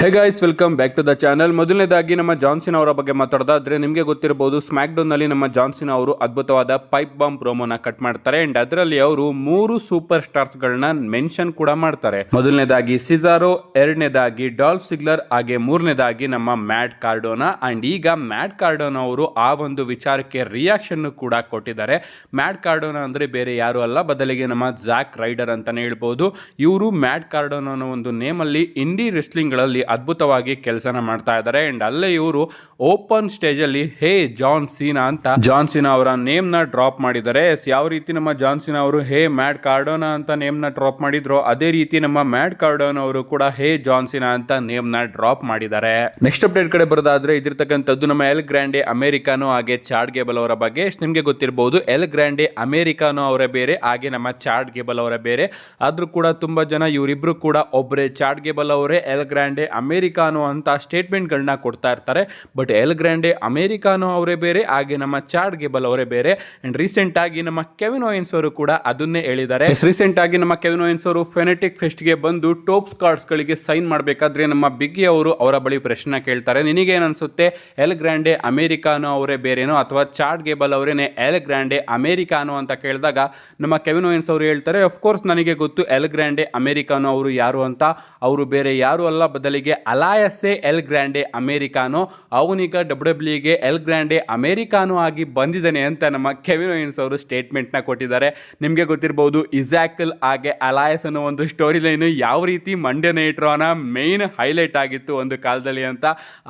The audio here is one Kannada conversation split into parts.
Hey guys, welcome back to the channel. ಮೊದಲನೇದಾಗಿ ನಮ್ಮ ಜಾನ್ಸಿನ್ ಅವರ ಬಗ್ಗೆ ಮಾತಾಡೋದಾದ್ರೆ ನಿಮಗೆ ಗೊತ್ತಿರಬಹುದು, ಸ್ಮ್ಯಾಕ್ ಡೌನ್ ನಲ್ಲಿ ನಮ್ಮ ಜಾನ್ಸಿನ್ ಅವರು ಅದ್ಭುತವಾದ ಪೈಪ್ ಬಾಂಬ್ ಪ್ರೋಮೋನ ಕಟ್ ಮಾಡ್ತಾರೆ ಅಂಡ್ ಅದರಲ್ಲಿ ಅವರು 3 ಸೂಪರ್ ಸ್ಟಾರ್ಸ್ ಗಳನ್ನ ಮೆನ್ಷನ್ ಕೂಡ ಮಾಡ್ತಾರೆ. ಮೊದಲನೇದಾಗಿ ಸಿಜಾರೋ, ಎರಡನೇದಾಗಿ ಡಾಲ್ಫ್ ಸಿಗ್ಲರ್, ಹಾಗೆ ಮೂರನೇದಾಗಿ ನಮ್ಮ ಮ್ಯಾಟ್ ಕಾರ್ಡೋನಾ. ಅಂಡ್ ಈಗ ಮ್ಯಾಟ್ ಕಾರ್ಡೋನಾ ಅವರು ಆ ಒಂದು ವಿಚಾರಕ್ಕೆ ರಿಯಾಕ್ಷನ್ ಕೂಡ ಕೊಟ್ಟಿದ್ದಾರೆ. ಮ್ಯಾಟ್ ಕಾರ್ಡೋನಾ ಅಂದ್ರೆ ಬೇರೆ ಯಾರು ಅಲ್ಲ, ಬದಲಿಗೆ ನಮ್ಮ ಜಾಕ್ ರೈಡರ್ ಅಂತಾನೆ ಹೇಳ್ಬಹುದು. ಇವರು ಮ್ಯಾಟ್ ಕಾರ್ಡೋನಾ ಅನ್ನೋ ಒಂದು ನೇಮ್ ಅಲ್ಲಿ ಇಂಡಿ ರೆಸ್ಲಿಂಗ್ ಗಳಲ್ಲಿ ಅದ್ಭುತವಾಗಿ ಕೆಲಸನ ಮಾಡ್ತಾ ಇದ್ದಾರೆ. ಅಂಡ್ ಅಲ್ಲೇ ಇವರು ಓಪನ್ ಸ್ಟೇಜ್ ಅಲ್ಲಿ ಹೇ ಜಾನ್ ಸೀನಾ ಅಂತ ಜಾನ್ ಸೀನಾ ಅವರ ನೇಮ್ ನ ಡ್ರಾಪ್ ಮಾಡಿದ್ದಾರೆ. ಯಾವ ರೀತಿ ನಮ್ಮ ಜಾನ್ ಸೀನಾ ಅವರು ಹೇ ಮ್ಯಾಟ್ ಕಾರ್ಡೋನಾ ಅಂತ ನೇಮ್ ನ ಡ್ರಾಪ್ ಮಾಡಿದ್ರು, ಅದೇ ರೀತಿ ನಮ್ಮ ಮ್ಯಾಟ್ ಕಾರ್ಡೋನಾ ಅವರು ಕೂಡ ಹೇ ಜಾನ್ ಸೀನಾ ಅಂತ ನೇಮ್ ನ ಡ್ರಾಪ್ ಮಾಡಿದ್ದಾರೆ. ನೆಕ್ಸ್ಟ್ ಅಪ್ಡೇಟ್ ಕಡೆ ಬರೋದಾದ್ರೆ ಇದಿರ್ತಕ್ಕಂಥದ್ದು ನಮ್ಮ ಎಲ್ ಗ್ರಾಂಡೆ ಅಮೆರಿಕಾನೋ ಹಾಗೆ ಚಾಡ್ ಗೇಬಲ್ ಅವರ ಬಗ್ಗೆ. ನಿಮ್ಗೆ ಗೊತ್ತಿರಬಹುದು, ಎಲ್ ಗ್ರಾಂಡೆ ಅಮೆರಿಕಾನೋ ಅವರೇ ಬೇರೆ, ಹಾಗೆ ನಮ್ಮ ಚಾಡ್ ಗೇಬಲ್ ಅವರೇ ಬೇರೆ. ಆದ್ರೂ ಕೂಡ ತುಂಬಾ ಜನ ಇವರಿಬ್ರು ಕೂಡ ಒಬ್ಬರೇ ಚಾಡ್ ಗೇಬಲ್ ಅವರೇ ಎಲ್ ಗ್ರಾಂಡೆ ಅಮೆರಿಕಾನೋ ಅಂತ ಸ್ಟೇಟ್ಮೆಂಟ್ ಗಳನ್ನ ಕೊಡ್ತಾ ಇರ್ತಾರೆ. ಬಟ್ ಎಲ್ ಗ್ರಾಂಡೆ ಅಮೆರಿಕಾನೋ ಅವರೇ ಬೇರೆ, ಹಾಗೆ ನಮ್ಮ ಚಾಡ್ ಗೇಬಲ್ ಅವರೇ ಬೇರೆ. ಅಂಡ್ ರೀಸೆಂಟ್ ಆಗಿ ನಮ್ಮ ಕೆವಿನ್ ಓಯನ್ಸ್ ಅವರು ಕೂಡ ಅದನ್ನೇ ಹೇಳಿದ್ದಾರೆ. ರೀಸೆಂಟ್ ಆಗಿ ನಮ್ಮ ಕೆವಿನ್ ಓಯನ್ಸ್ ಅವರು ಫೆನೆಟಿಕ್ ಫೆಸ್ಟ್ ಗೆ ಬಂದು ಟೋಪ್ಸ್ ಕಾರ್ಡ್ಸ್ ಗಳಿಗೆ ಸೈನ್ ಮಾಡಬೇಕಾದ್ರೆ ನಮ್ಮ ಬಿಗ್ಗಿ ಅವರು ಅವರ ಬಳಿ ಪ್ರಶ್ನೆ ಕೇಳ್ತಾರೆ, ನಿನಗೇನು ಅನ್ಸುತ್ತೆ, ಎಲ್ ಗ್ರಾಂಡೆ ಅಮೆರಿಕಾನೋ ಅವರೇ ಬೇರೆನೋ ಅಥವಾ ಚಾಡ್ ಗೇಬಲ್ ಅವರೇನೆ ಎಲ್ ಗ್ರಾಂಡೆ ಅಮೆರಿಕಾನೋ ಅಂತ ಕೇಳಿದಾಗ ನಮ್ಮ ಕೆವಿನ್ ಓಯನ್ಸ್ ಅವರು ಹೇಳ್ತಾರೆ, ಅಫ್ಕೋರ್ಸ್ ನನಗೆ ಗೊತ್ತು ಎಲ್ ಗ್ರಾಂಡೆ ಅಮೆರಿಕಾನೋ ಅವರು ಯಾರು ಅಂತ. ಅವರು ಬೇರೆ ಯಾರು ಅಲ್ಲ, ಬದಲಿಗೆ ಅಲಾಯಸ್ಸೇ ಎಲ್ ಗ್ರಾಂಡೆ ಅಮೆರಿಕಾನೋ. ಅವನೀಗ ಡಬ್ಲ್ಯೂ ಗೆ ಎಲ್ ಗ್ರಾಂಡೆ ಅಮೆರಿಕಾನೋ ಆಗಿ ಬಂದಿದ್ದಾನೆ ಅಂತ ನಮ್ಮ ಕೆವಿನ್ ಓಯನ್ಸ್ ಅವರು ಸ್ಟೇಟ್ಮೆಂಟ್ ನ ಕೊಟ್ಟಿದ್ದಾರೆ. ನಿಮಗೆ ಗೊತ್ತಿರಬಹುದು, ಇಜಾಕಲ್ ಹಾಗೆ ಅಲಾಯಸ್ ಅನ್ನೋ ಒಂದು ಸ್ಟೋರಿ ಲೈನ್ ಯಾವ ರೀತಿ ಮಂಡ್ಯ ನೈಟ್ರೋನ ಮೇನ್ ಹೈಲೈಟ್ ಆಗಿತ್ತು ಒಂದು ಕಾಲದಲ್ಲಿ ಅಂತ.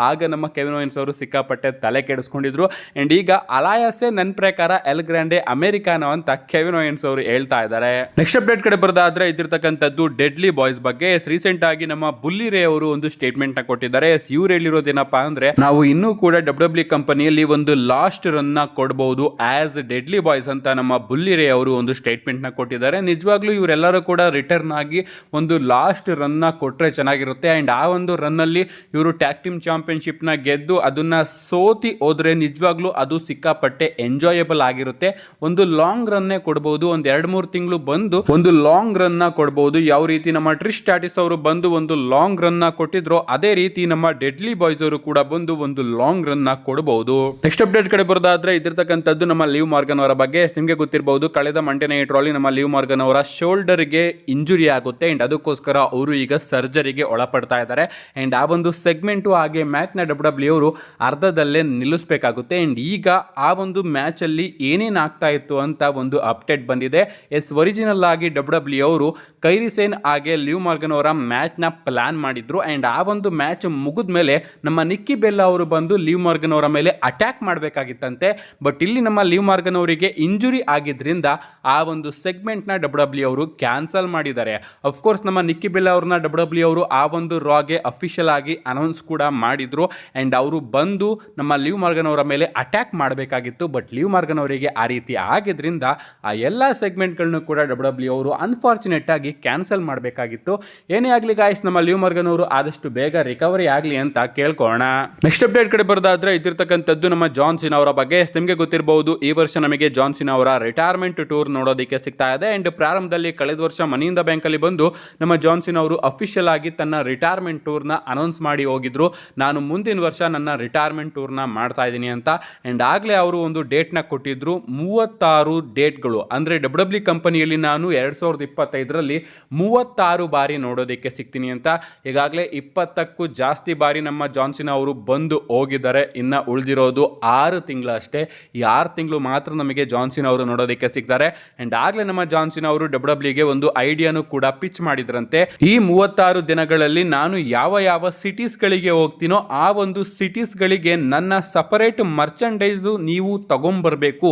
ಆಗ ನಮ್ಮ ಕೆವಿನ್ ಓಯನ್ಸ್ ಅವರು ಸಿಕ್ಕಾಪಟ್ಟೆ ತಲೆ ಕೆಡಿಸ್ಕೊಂಡಿದ್ರು. ಅಂಡ್ ಈಗ ಅಲಾಯಸ್ಸೇ ನನ್ನ ಪ್ರಕಾರ ಎಲ್ ಗ್ರಾಂಡೆ ಅಮೆರಿಕಾನೋ ಅಂತ ಕೆವಿನ್ ಓಯನ್ಸ್ ಅವರು ಹೇಳ್ತಾ ಇದ್ದಾರೆ. ನೆಕ್ಸ್ಟ್ ಅಪ್ಡೇಟ್ ಕಡೆ ಬರೋದಾದ್ರೆ ಇದಿರ್ತಕ್ಕಂಥದ್ದು ಡೆಡ್ಲಿ ಬಾಯ್ಸ್ ಬಗ್ಗೆ. ರೀಸೆಂಟ್ ಆಗಿ ನಮ್ಮ ಬುಲ್ಲಿ ರೇ ಅವರು ಒಂದು ಸ್ಟೇಟ್ಮೆಂಟ್ ನ ಕೊಟ್ಟಿದ್ದಾರೆ. ಇವ್ರು ಹೇಳಿರೋದೇನಪ್ಪಾ ಅಂದ್ರೆ, ನಾವು ಇನ್ನೂ ಕೂಡ ಡಬ್ಲ್ಯೂ ಕಂಪನಿಯಲ್ಲಿ ಒಂದು ಲಾಸ್ಟ್ ರನ್ ನ ಕೊಡಬಹುದು ಆಸ್ ಡೆಡ್ಲಿ ಬಾಯ್ಸ್ ಅಂತ ನಮ್ಮ ಬುಲ್ಲಿ ರೇ ಅವರು ಒಂದು ಸ್ಟೇಟ್ಮೆಂಟ್ ನ ಕೊಟ್ಟಿದ್ದಾರೆ. ನಿಜವಾಗ್ಲೂ ಇವರೆಲ್ಲರೂ ಕೂಡ ರಿಟರ್ನ್ ಆಗಿ ಒಂದು ಲಾಸ್ಟ್ ರನ್ ನ ಕೊಟ್ರೆ ಚೆನ್ನಾಗಿರುತ್ತೆ. ಅಂಡ್ ಆ ಒಂದು ರನ್ ಅಲ್ಲಿ ಇವರು ಟ್ಯಾಗ್ ಟೀಮ್ ಚಾಂಪಿಯನ್ಶಿಪ್ ನ ಗೆದ್ದು ಅದನ್ನ ಸೋತಿ ಹೋದ್ರೆ ನಿಜವಾಗ್ಲೂ ಅದು ಸಿಕ್ಕಾಪಟ್ಟೆ ಎಂಜಾಯಬಲ್ ಆಗಿರುತ್ತೆ. ಒಂದು ಲಾಂಗ್ ರನ್ ಕೊಡಬಹುದು, ಒಂದ್ 2-3 ತಿಂಗಳು ಬಂದು ಒಂದು ಲಾಂಗ್ ರನ್ ನ ಕೊಡಬಹುದು. ಯಾವ ರೀತಿ ನಮ್ಮ ಟ್ರಿಶ್ ಸ್ಟ್ರಾಟಸ್ ಅವರು ಬಂದು ಒಂದು ಲಾಂಗ್ ರನ್ ನ ಕೊಟ್ಟಿದ್ರು, ಅದೇ ರೀತಿ ನಮ್ಮ ಡೆಡ್ಲಿ ಬಾಯ್ಸ್ ಅವರು ಕೂಡ ಬಂದು ಒಂದು ಲಾಂಗ್ ರನ್ ನ ಕೊಡಬಹುದು. ನೆಕ್ಸ್ಟ್ ಅಪ್ಡೇಟ್ ಕಡೆ ಬರೋದಾದ್ರೆ ಇದಿರ್ತಕ್ಕಂಥದ್ದು ನಮ್ಮ ಲಿವ್ ಮಾರ್ಗನ್ ಅವರ ಬಗ್ಗೆ. ನಿಮಗೆ ಗೊತ್ತಿರಬಹುದು, ಕಳೆದ ಮಂಡೇ ನೈಟ್ ರಾಲಿ ನಮ್ಮ ಲಿವ್ ಮಾರ್ಗನ್ ಅವರ ಶೋಲ್ಡರ್ ಗೆ ಇಂಜುರಿ ಆಗುತ್ತೆ ಅಂಡ್ ಅದಕ್ಕೋಸ್ಕರ ಅವರು ಈಗ ಸರ್ಜರಿಗೆ ಒಳಪಡ್ತಾ ಇದ್ದಾರೆ. ಅಂಡ್ ಆ ಒಂದು ಸೆಗ್ಮೆಂಟ್ ಹಾಗೆ ಮ್ಯಾಚ್ ನ ಡಬ್ಲ್ಯೂ ಅವರು ಅರ್ಧದಲ್ಲೇ ನಿಲ್ಲಿಸಬೇಕಾಗುತ್ತೆ. ಅಂಡ್ ಈಗ ಆ ಒಂದು ಮ್ಯಾಚ್ ಅಲ್ಲಿ ಏನೇನ್ ಆಗ್ತಾ ಇತ್ತು ಅಂತ ಒಂದು ಅಪ್ಡೇಟ್ ಬಂದಿದೆ. ಒರಿಜಿನಲ್ ಆಗಿ ಡಬ್ಲ್ಯೂ ಅವರು ಕೈರಿ ಸೇನ್ ಹಾಗೆ ಲಿವ್ ಮಾರ್ಗನ್ ಅವರ ಮ್ಯಾಚ್ ನ ಪ್ಲಾನ್ ಮಾಡಿದ್ರು. ಅಂಡ್ ಆ ಒಂದು ಮ್ಯಾಚ್ ಮುಗಿದ ಮೇಲೆ ನಮ್ಮ ನಿಕ್ಕಿ ಬೆಲ್ಲಾ ಅವರು ಬಂದು ಲಿವ್ ಮಾರ್ಗನ್ ಅವರ ಮೇಲೆ ಅಟ್ಯಾಕ್ ಮಾಡಬೇಕಾಗಿತ್ತಂತೆ. ಬಟ್ ಇಲ್ಲಿ ನಮ್ಮ ಲಿವ್ ಮಾರ್ಗನ್ ಅವರಿಗೆ ಇಂಜುರಿ ಆಗಿದ್ರಿಂದ ಆ ಒಂದು ಸೆಗ್ಮೆಂಟ್ ನ ಡಬ್ಲ್ಯೂ ಅವರು ಕ್ಯಾನ್ಸಲ್ ಮಾಡಿದ್ದಾರೆ. ಅಫ್ಕೋರ್ಸ್ ನಮ್ಮ ನಿಕ್ಕಿ ಬೆಲ್ಲಾ ಅವ್ರನ್ನ ಡಬ್ಲ್ಯೂ ಅವರು ಆ ಒಂದು ರಾಗೆ ಅಫಿಷಿಯಲ್ ಆಗಿ ಅನೌನ್ಸ್ ಕೂಡ ಮಾಡಿದ್ರು. ಅಂಡ್ ಅವರು ಬಂದು ನಮ್ಮ ಲಿವ್ ಮಾರ್ಗನ್ ಅವರ ಮೇಲೆ ಅಟ್ಯಾಕ್ ಮಾಡಬೇಕಾಗಿತ್ತು. ಬಟ್ ಲಿವ್ ಮಾರ್ಗನ್ ಅವರಿಗೆ ಆ ರೀತಿ ಆಗಿದ್ರಿಂದ ಆ ಎಲ್ಲಾ ಸೆಗ್ಮೆಂಟ್ ಗಳನ್ನು ಕೂಡ ಡಬ್ಲ್ಯೂ ಅವರು ಅನ್ಫಾರ್ಚುನೇಟ್ ಆಗಿ ಕ್ಯಾನ್ಸಲ್ ಮಾಡಬೇಕಾಗಿತ್ತು. ಏನೇ ಆಗ್ಲಿ ಗಾಯ್ಸ್, ನಮ್ಮ ಲಿವ್ ಮಾರ್ಗನ್ ಅವರು ಆದಷ್ಟು ಬೇಗ ರಿಕವರಿ ಆಗಲಿ ಅಂತ ಕೇಳ್ಕೋಣ. ನೆಕ್ಸ್ಟ್ ಅಪ್ಡೇಟ್ ಕಡೆ ಬರೋದಾದ್ರೆ ಇದಿರ್ತಕ್ಕಂಥದ್ದು ನಮ್ಮ ಜಾನ್ ಸೀನಾ ಅವರ ಬಗ್ಗೆ. ನಿಮಗೆ ಗೊತ್ತಿರಬಹುದು, ಈ ವರ್ಷ ನಮಗೆ ಜಾನ್ ಸೀನಾ ಅವರ ರಿಟೈರ್ಮೆಂಟ್ ಟೂರ್ ನೋಡೋದಕ್ಕೆ ಸಿಗ್ತಾ ಇದೆ. ಅಂಡ್ ಪ್ರಾರಂಭದಲ್ಲಿ ಕಳೆದ ವರ್ಷ ಮನಿ ಇನ್ ದ ಬ್ಯಾಂಕ್ ಅಲ್ಲಿ ಬಂದು ನಮ್ಮ ಜಾನ್ ಸೀನಾ ಅವರು ಅಫಿಷಿಯಲ್ ಆಗಿ ತನ್ನ ರಿಟೈರ್ಮೆಂಟ್ ಟೂರ್ ನ ಅನೌನ್ಸ್ ಮಾಡಿ ಹೋಗಿದ್ರು, ನಾನು ಮುಂದಿನ ವರ್ಷ ನನ್ನ ರಿಟೈರ್ಮೆಂಟ್ ಟೂರ್ ನ ಮಾಡ್ತಾ ಇದ್ದೀನಿ ಅಂತ. ಅಂಡ್ ಆಗ್ಲೇ ಅವರು ಒಂದು ಡೇಟ್ ನ ಕೊಟ್ಟಿದ್ರು, 36 ಡೇಟ್ಗಳು. ಅಂದ್ರೆ ಡಬ್ಲ್ಯೂ ಕಂಪನಿಯಲ್ಲಿ ನಾನು 2025ರಲ್ಲಿ 36 ಬಾರಿ ನೋಡೋದಕ್ಕೆ ಸಿಗ್ತೀನಿ ಅಂತ. ಈಗಾಗಲೇ 20ಕ್ಕೂ ಜಾಸ್ತಿ ಬಾರಿ ನಮ್ಮ ಜಾನ್ ಸೀನಾ ಅವರು ಬಂದು ಹೋಗಿದ್ದಾರೆ. ಇನ್ನ ಉಳಿದಿರೋದು 6 ತಿಂಗಳು ಅಷ್ಟೇ. ಈ 6 ತಿಂಗಳು ಮಾತ್ರ ನಮಗೆ ಜಾನ್ ಸೀನಾ ಅವರು ನೋಡೋದಕ್ಕೆ ಸಿಗ್ತಾರೆ. ಅಂಡ್ ಆಗ್ಲೇ ನಮ್ಮ ಜಾನ್ ಸೀನಾ ಅವರು ಡಬ್ಲ್ಯೂಗೆ ಒಂದು ಐಡಿಯಾನು ಕೂಡ ಪಿಚ್ ಮಾಡಿದ್ರಂತೆ. ಈ 36 ದಿನಗಳಲ್ಲಿ ನಾನು ಯಾವ ಯಾವ ಸಿಟೀಸ್ ಗಳಿಗೆ ಹೋಗ್ತೀನೋ ಆ ಒಂದು ಸಿಟೀಸ್ ಗಳಿಗೆ ನನ್ನ ಸಪರೇಟ್ ಮರ್ಚಂಡೈಸ್ ನೀವು ತಗೊಂಡ್ಬರ್ಬೇಕು.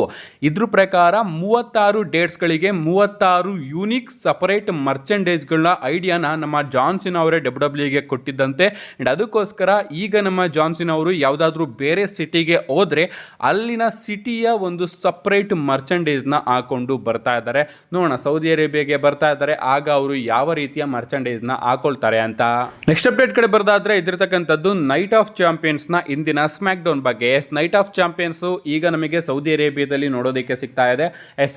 ಇದ್ರ ಪ್ರಕಾರ 36 ಡೇಟ್ಸ್ ಗಳಿಗೆ 36 ಯೂನಿಕ್ ಸಪರೇಟ್ ಮರ್ಚಂಡೈಸ್ ಗಳನ್ನ ಐಡಿಯಾನ ನಮ್ಮ ಜಾನ್ ಸೀನಾ ಅವರೇ ಡಬ್ಲ್ಯೂಗೆ ಕೊಟ್ಟಿದ್ದಂತೆ. ಅಂಡ್ ಅದಕ್ಕೋಸ್ಕರ ಈಗ ನಮ್ಮ ಜಾನ್ ಸೀನಾ ಅವರು ಯಾವುದಾದ್ರೂ ಬೇರೆ ಸಿಟಿಗೆ ಹೋದ್ರೆ ಅಲ್ಲಿನ ಸಿಟಿಯ ಒಂದು ಸಪರೇಟ್ ಮರ್ಚಂಡೈಸ್ ನ ಹಾಕೊಂಡು ಬರ್ತಾ ಇದ್ದಾರೆ. ನೋಡೋಣ, ಸೌದಿ ಅರೇಬಿಯಾಗೆ ಬರ್ತಾ ಇದ್ದಾರೆ, ಆಗ ಅವರು ಯಾವ ರೀತಿಯ ಮರ್ಚಂಡೈಸ್ ನ ಹಾಕೊಳ್ತಾರೆ ಅಂತ. ನೆಕ್ಸ್ಟ್ ಅಪ್ಡೇಟ್ ಕಡೆ ಬರೋದಾದ್ರೆ ಇದಿರ್ತಕ್ಕಂಥದ್ದು ನೈಟ್ ಆಫ್ ಚಾಂಪಿಯನ್ಸ್ ನ ಇಂದಿನ ಸ್ಮ್ಯಾಕ್ ಡೌನ್ ಬಗ್ಗೆ. ನೈಟ್ ಆಫ್ ಚಾಂಪಿಯನ್ಸ್ ಈಗ ನಮಗೆ ಸೌದಿ ಅರೇಬಿಯಾದಲ್ಲಿ ನೋಡೋದಕ್ಕೆ ಸಿಗ್ತಾ ಇದೆ.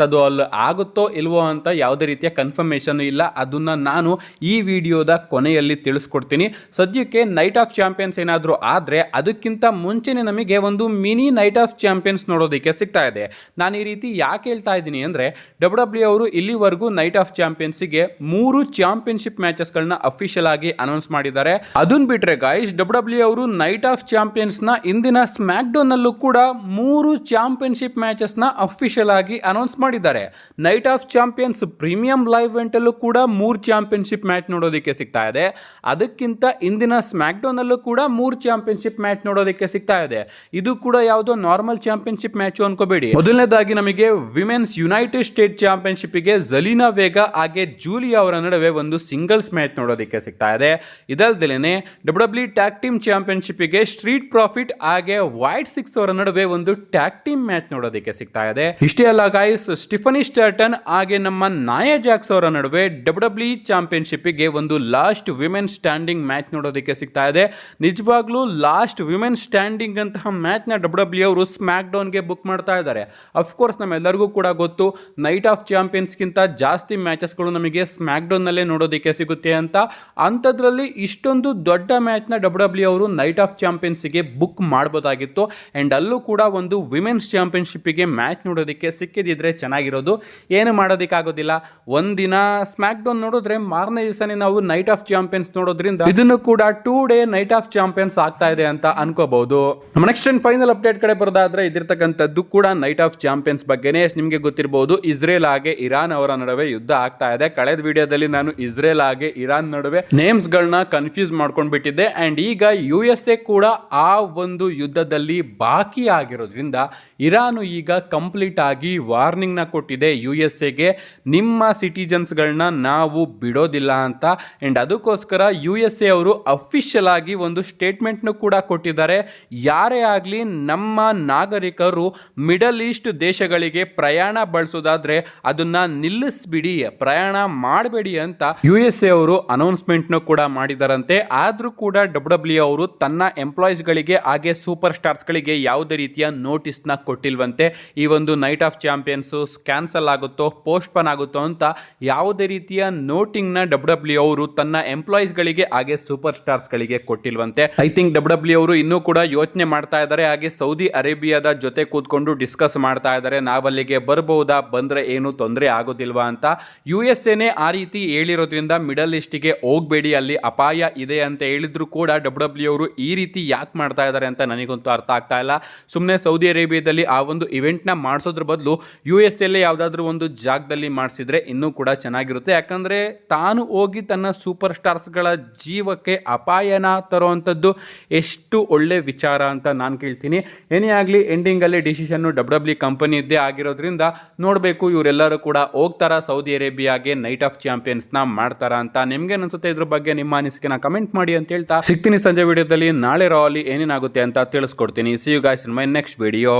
ಅದು ಅಲ್ಲಿ ಆಗುತ್ತೋ ಇಲ್ವೋ ಅಂತ ಯಾವುದೇ ರೀತಿಯ ಕನ್ಫರ್ಮೇಶನ್ ಇಲ್ಲ, ಅದನ್ನ ನಾನು ಈ ವಿಡಿಯೋದ ಕೊನೆಯಲ್ಲಿ ತಿಳಿಸ್ಕೊಡ್ತೀನಿ. ಸದ್ಯಕ್ಕೆ ನೈಟ್ ಆಫ್ ಚಾಂಪಿಯನ್ಸ್ ಏನಾದರೂ ಆದರೆ ಅದಕ್ಕಿಂತ ಮುಂಚೆನೆ ನಮಗೆ ಒಂದು ಮಿನಿ ನೈಟ್ ಆಫ್ ಚಾಂಪಿಯನ್ಸ್ ನೋಡೋದಕ್ಕೆ ಸಿಗ್ತಾ ಇದೆ. ನಾನು ಈ ರೀತಿ ಯಾಕೆ ಹೇಳ್ತಾ ಇದ್ದೀನಿ ಅಂದರೆ WWE ಅವರು ಇಲ್ಲಿವರೆಗೂ ನೈಟ್ ಆಫ್ ಚಾಂಪಿಯನ್ಸ್ಗೆ 3 ಚಾಂಪಿಯನ್ಶಿಪ್ ಮ್ಯಾಚಸ್ಗಳನ್ನ ಅಫಿಷಿಯಲ್ ಆಗಿ ಅನೌನ್ಸ್ ಮಾಡಿದ್ದಾರೆ. ಅದನ್ನ ಬಿಟ್ರೆ ಗಾಯ್ಸ್, WWE ಅವರು ನೈಟ್ ಆಫ್ ಚಾಂಪಿಯನ್ಸ್ ನ ಇಂದಿನ ಸ್ಮ್ಯಾಕ್ ಡೌನ್ ಅಲ್ಲೂ ಕೂಡ 3 ಚಾಂಪಿಯನ್ಶಿಪ್ ಮ್ಯಾಚಸ್ ನ ಅಫಿಷಿಯಲ್ ಆಗಿ ಅನೌನ್ಸ್ ಮಾಡಿದ್ದಾರೆ. Knight of champions premium live event ಅಲ್ಲೂ ಕೂಡ 3 ಚಾಂಪಿಯನ್ಶಿಪ್ ಮ್ಯಾಚ್ ನೋಡೋದಕ್ಕೆ ಸಿಗ್ತಾ ಇದೆ. ಅದಕ್ಕಿಂತ ಇಂದಿನ ಸ್ಮ್ಯಾಕ್ ಡೌನ್ ಅಲ್ಲೂ ಕೂಡ 3 ಚಾಂಪಿಯನ್ಶಿಪ್ ಮ್ಯಾಚ್ ನೋಡೋದಕ್ಕೆ ಸಿಗ್ತಾ ಇದೆ. ಇದು ಕೂಡ ಯಾವುದೋ ನಾರ್ಮಲ್ ಚಾಂಪಿಯನ್ಶಿಪ್ ಮ್ಯಾಚ್ ಅನ್ಕೋಬೇಡಿ. ಮೊದಲನೇದಾಗಿ ನಮಗೆ ವಿಮೆನ್ಸ್ ಯುನೈಟೆಡ್ ಸ್ಟೇಟ್ ಚಾಂಪಿಯನ್ಶಿಪ್ ಗೆ ಜಲೀನಾ ವೇಗಾ ಹಾಗೆ ಜೂಲಿಯಾ ಅವರ ನಡುವೆ ಒಂದು ಸಿಂಗಲ್ಸ್ ಮ್ಯಾಚ್ ನೋಡೋದಕ್ಕೆ ಸಿಗ್ತಾ ಇದೆ. ಇದಲ್ದೇನೆ WWE ಟ್ಯಾಗ್ ಟೀಮ್ ಚಾಂಪಿಯನ್ಶಿಪ್ ಗೆ ಸ್ಟ್ರೀಟ್ ಪ್ರಾಫಿಟ್ ಹಾಗೆ ವೈಟ್ ಸಿಕ್ಸ್ ಅವರ ನಡುವೆ ಒಂದು ಟ್ಯಾಗ್ ಟೀಮ್ ಮ್ಯಾಚ್ ನೋಡೋದಕ್ಕೆ ಸಿಗ್ತಾ ಇದೆ. ಇಷ್ಟೇ ಅಲ್ಲ ಗಾಯ್ಸ್, ಸ್ಟಿಫನಿ ಸ್ಟಾರ್ಟನ್ ಹಾಗೆ ನಮ್ಮ ನಾಯಾ ಜಾಕ್ಸ್ ಅವರ ನಡುವೆ WWE ಚಾಂಪಿಯನ್ಶಿಪ್ ಗೆ ಒಂದು ಲಾಸ್ಟ್ ವಿಮೆನ್ ಸ್ಟ್ಯಾಂಡಿಂಗ್ ಮ್ಯಾಚ್ ನೋಡೋದಕ್ಕೆ ಸಿಗ್ತಾ ಇದೆ. ನಿಜವಾಗ್ಲೂ ಲಾಸ್ಟ್ ವಿಮೆನ್ ಸ್ಟ್ಯಾಂಡಿಂಗ್ ಅಂತಹ ಮ್ಯಾಚ್ ನ WWE ಅವರು ಸ್ಮ್ಯಾಕ್ ಡೌನ್ ಗೆ ಬುಕ್ ಮಾಡ್ತಾ ಇದ್ದಾರೆ. ಅಫ್ಕೋರ್ಸ್ ನಮ್ಮೆಲ್ಲರಿಗೂ ಕೂಡ ಗೊತ್ತು, ನೈಟ್ ಆಫ್ ಚಾಂಪಿಯನ್ಸ್ ಗಿಂತ ಜಾಸ್ತಿ ಮ್ಯಾಚಸ್ಗಳು ನಮಗೆ ಸ್ಮ್ಯಾಕ್ ಡೌನ್ ನಲ್ಲೇ ನೋಡೋದಕ್ಕೆ ಸಿಗುತ್ತೆ ಅಂತ. ಅಂಥದ್ರಲ್ಲಿ ಇಷ್ಟೊಂದು ದೊಡ್ಡ ಮ್ಯಾಚ್ ನ WWE ಅವರು ನೈಟ್ ಆಫ್ ಚಾಂಪಿಯನ್ಸ್ ಗೆ ಬುಕ್ ಮಾಡಬಹುದಾಗಿತ್ತು. ಅಂಡ್ ಅಲ್ಲೂ ಕೂಡ ಒಂದು ವಿಮೆನ್ಸ್ ಚಾಂಪಿಯನ್ಶಿಪ್ ಗೆ ಮ್ಯಾಚ್ ನೋಡೋದಕ್ಕೆ ಸಿಕ್ಕಿದ್ರೆ ಚೆನ್ನಾಗಿರೋದು. ಏನು ಮಾಡೋದಕ್ಕಾಗೋದಿಲ್ಲ, ಒಂದಿನ ಸ್ಮ್ಯಾಕ್ ಡೌನ್ ನೋಡಿದ್ರೆ ಮಾರನೇ ದಿವಸನೇ ನಾವು ನೈಟ್ ಆಫ್ ಚಾಂಪಿಯನ್ಸ್ ನೋಡೋದ್ರಿಂದ ಇದನ್ನು ಕೂಡ 2 ಡೇ ನೈಟ್ ಆಫ್ ಚಾಂಪಿಯನ್ಸ್ ಆಗ್ತಾ ಇದೆ ಅಂತ ಅನ್ಕೋಬಹುದು. ನಮ್ಮ ನೆಕ್ಸ್ಟ್ ಅಂಡ್ ಫೈನಲ್ ಅಪ್ಡೇಟ್ ಕಡೆ ಬರೋದಾದ್ರೆ ಇದಿರ್ತಕ್ಕಂಥದ್ದು ಕೂಡ ನೈಟ್ ಆಫ್ ಚಾಂಪಿಯನ್ಸ್ ಬಗ್ಗೆನೇ. ನಿಮಗೆ ಗೊತ್ತಿರಬಹುದು, ಇಸ್ರೇಲ್ ಹಾಗೆ ಇರಾನ್ ಅವರ ನಡುವೆ ಯುದ್ಧ ಆಗ್ತಾ ಇದೆ. ಕಳೆದ ವಿಡಿಯೋದಲ್ಲಿ ನಾನು ಇಸ್ರೇಲ್ ಹಾಗೆ ಇರಾನ್ ನಡುವೆ ನೇಮ್ಸ್ ಗಳನ್ನ ಕನ್ಫ್ಯೂಸ್ ಮಾಡ್ಕೊಂಡು ಬಿಟ್ಟಿದ್ದೆ. ಅಂಡ್ ಈಗ USA ಕೂಡ ಆ ಒಂದು ಯುದ್ಧದಲ್ಲಿ ಬಾಕಿ ಆಗಿರೋದ್ರಿಂದ ಇರಾನ್ ಈಗ ಕಂಪ್ಲೀಟ್ ಆಗಿ ವಾರ್ನಿಂಗ್ ನ ಕೊಟ್ಟಿದೆ USA ಗೆ, ನಿಮ್ಮ ಸಿಟಿಜನ್ಸ್ ಗಳನ್ನ ನಾವು ಬಿಡೋದಿಲ್ಲ ಅಂತ. ಅಂಡ್ ಅದಕ್ಕೋಸ್ಕರ USA ಅವರು ಅಫಿಷಿಯಲ್ ಆಗಿ ಒಂದು ಸ್ಟೇಟ್ಮೆಂಟ್ ಕೂಡ ಕೊಟ್ಟಿದ್ದಾರೆ. ಯಾರೇ ಆಗಲಿ ನಮ್ಮ ನಾಗರಿಕರು ಮಿಡಲ್ ಈಸ್ಟ್ ದೇಶಗಳಿಗೆ ಪ್ರಯಾಣ ಬಳಸೋದಾದ್ರೆ ಅದನ್ನ ನಿಲ್ಲಿಸ್ಬಿಡಿ, ಪ್ರಯಾಣ ಮಾಡಬೇಡಿ ಅಂತ USA ಅವರು ಅನೌನ್ಸ್ಮೆಂಟ್ ಕೂಡ ಮಾಡಿದಾರಂತೆ. ಆದ್ರೂ ಕೂಡ WWE ಅವರು ತನ್ನ ಎಂಪ್ಲಾಯೀಸ್ ಗಳಿಗೆ ಹಾಗೆ ಸೂಪರ್ ಸ್ಟಾರ್ಸ್ ಗಳಿಗೆ ಯಾವುದೇ ರೀತಿಯ ನೋಟಿಸ್ ನ ಕೊಟ್ಟಿಲ್ವಂತೆ. ಈ ಒಂದು ನೈಟ್ ಆಫ್ ಚಾಂಪಿಯನ್ಸ್ ಕ್ಯಾನ್ಸಲ್ ಆಗುತ್ತೋ ಪೋಸ್ಟ್ಪೋನ್ ಆಗುತ್ತೋ ಅಂತ ಯಾವುದೇ ರೀತಿಯ ನೋಟಿಂಗ್ ನ WWE ಅವರು ತನ್ನ ಎಂಪ್ಲಾಯೀಸ್ ಗಳಿಗೆ ಹಾಗೆ ಸೂಪರ್ ಸ್ಟಾರ್ಸ್ ಗಳಿಗೆ ಕೊಟ್ಟಿಲ್ವಂತೆ. ಐ ಥಿಂಕ್ WWE ಅವರು ಇನ್ನೂ ಕೂಡ ಯೋಚನೆ ಮಾಡ್ತಾ ಇದ್ದಾರೆ, ಹಾಗೆ ಸೌದಿ ಅರೇಬಿಯಾದ ಜೊತೆ ಕೂತ್ಕೊಂಡು ಡಿಸ್ಕಸ್ ಮಾಡ್ತಾ ಇದ್ದಾರೆ, ನಾವಲ್ಲಿಗೆ ಬರಬಹುದಾ, ಬಂದ್ರೆ ಏನು ತೊಂದರೆ ಆಗೋದಿಲ್ವಾ ಅಂತ. USA ಆ ರೀತಿ ಹೇಳಿರೋದ್ರಿಂದ ಮಿಡಲ್ ಈಸ್ಟ್ಗೆ ಹೋಗ್ಬೇಡಿ, ಅಲ್ಲಿ ಅಪಾಯ ಇದೆ ಅಂತ ಹೇಳಿದ್ರು ಕೂಡ WWE ಅವರು ಈ ರೀತಿ ಯಾಕೆ ಮಾಡ್ತಾ ಇದ್ದಾರೆ ಅಂತ ನನಗಂತೂ ಅರ್ಥ ಆಗ್ತಾ ಇಲ್ಲ. ಸುಮ್ಮನೆ ಸೌದಿ ಅರೇಬಿಯಾದಲ್ಲಿ ಆ ಒಂದು ಇವೆಂಟ್ ನ ಮಾಡಿಸೋದ್ರ ಬದಲು USA ಯಾವುದಾದ್ರೂ ಒಂದು ಜಾಗದಲ್ಲಿ ಮಾಡಿಸಿದ್ರೆ ಇನ್ನೂ ಕೂಡ ಚೆನ್ನಾಗಿರುತ್ತೆ. ಯಾಕಂದ್ರೆ ತಾನು ಹೋಗಿ ತನ್ನ ಸೂಪರ್ ಸ್ಟಾರ್ಸ್ ಗಳ ಜೀವಕ್ಕೆ ಅಪಾಯನ ತರುವಂತದ್ದು ಎಷ್ಟು ಒಳ್ಳೆ ವಿಚಾರ ಅಂತ ನಾನು ಕೇಳ್ತೀನಿ. ಏನೇ ಆಗಲಿ ಎಂಡಿಂಗ್ ಅಲ್ಲಿ ಡಿಸಿಷನ್ WWE ಕಂಪನಿ ಇದ್ದೇ ಆಗಿರೋದ್ರಿಂದ ನೋಡಬೇಕು ಇವರೆಲ್ಲರೂ ಕೂಡ ಹೋಗ್ತಾರ ಸೌದಿ ಅರೇಬಿಯಾಗೆ ನೈಟ್ ಆಫ್ ಚಾಂಪಿಯನ್ಸ್ ನ ಮಾಡ್ತಾರ ಅಂತ. ನಿಮ್ಗೆ ಅನ್ಸುತ್ತೆ ಇದ್ರ ಬಗ್ಗೆ ನಿಮ್ಮ ಅನಿಸಿಕೆನ ಕಮೆಂಟ್ ಮಾಡಿ ಅಂತ ಹೇಳ್ತಾ ಸಿಗ್ತೀನಿ ಸಂಜೆ ವಿಡಿಯೋದಲ್ಲಿ. ನಾಳೆ ರಾಲಿ ಏನೇನಾಗುತ್ತೆ ಅಂತ ತಿಳಿಸ್ಕೊಡ್ತೀನಿ. See you guys in my next video.